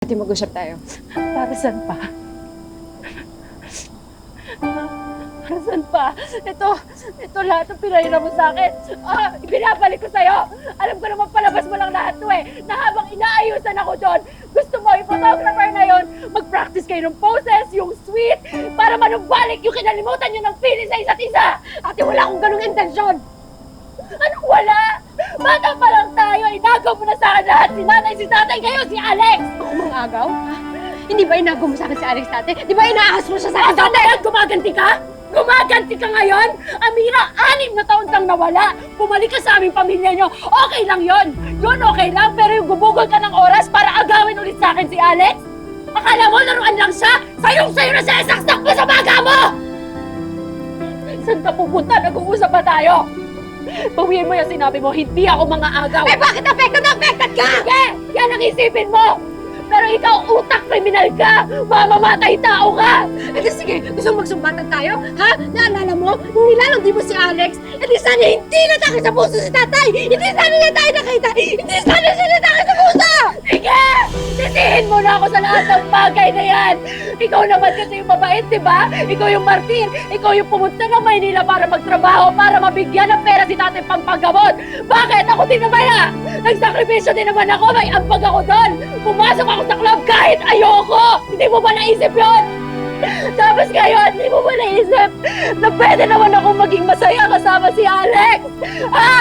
Ate, mag-usap tayo. Para saan pa? Para saan pa? Ito lahat ng pinahira mo sa akin. Ibinabalik ko sa'yo. Alam ko naman palabas mo lang lahat to eh. Na habang inaayusan ako doon, gusto mo yung photographer na yon, mag-practice kayo ng poses, yung sweet, para manumbalik yung kinalimutan nyo ng feeling sa isa't isa. Ate, wala akong ganung intensyon. Anong wala? Bata pa lang tayo, inagaw mo na sa akin lahat. Si nanay, si tatay, kayo, si Alex. Ako mang agaw? Ha? Hindi ba inagaw mo sa akin si Alex dati? Di ba inaahas mo siya sa akin Asa na yan? Gumaganti ka? Gumaganti ka ngayon? Amira, 6 na taon kang nawala. Bumalik ka sa aming pamilya nyo. Okay lang yon. Yun okay lang, pero yung gumugol ka ng oras para agawin ulit sa akin si Alex? Akala mo laruan lang siya? Sayong-sayo na siya, saksak mo sa baga mo! Saan ka pupunta? Nag-uusap ba tayo? Bawiin mo yung sinabi mo, hindi ako mga agaw. Eh, bakit affected na affected ka? Sige! Yan ang isipin mo! Pero ikaw, utak kriminal ka! Mamamatay tao ka! Eh, di sige, gusto mo magsumbatan tayo? Ha? Naalala mo? Nung nilalandi mo si Alex, eh di sana hindi natake sa puso si tatay! Hindi sana niya tayo nakita! Hindi sana siya natake sa puso! Sige! Sisihin mo na ako sa lahat ng bagay na yan! Ikaw naman kasi yung mabait, di ba? Ikaw yung martir! Ikaw yung pumunta ng Maynila para magtrabaho, para mabigyan ng pera si tatay pang panggamot! Bakit? Ako din naman ah! Nagsakripisyo din naman ako! May ampag ako doon! Pumasok ako sa club kahit ayoko! Hindi mo ba naisip yun? Tapos ngayon, hindi mo ba naisip na pwede naman ako maging masaya kasama si Alex? Ha?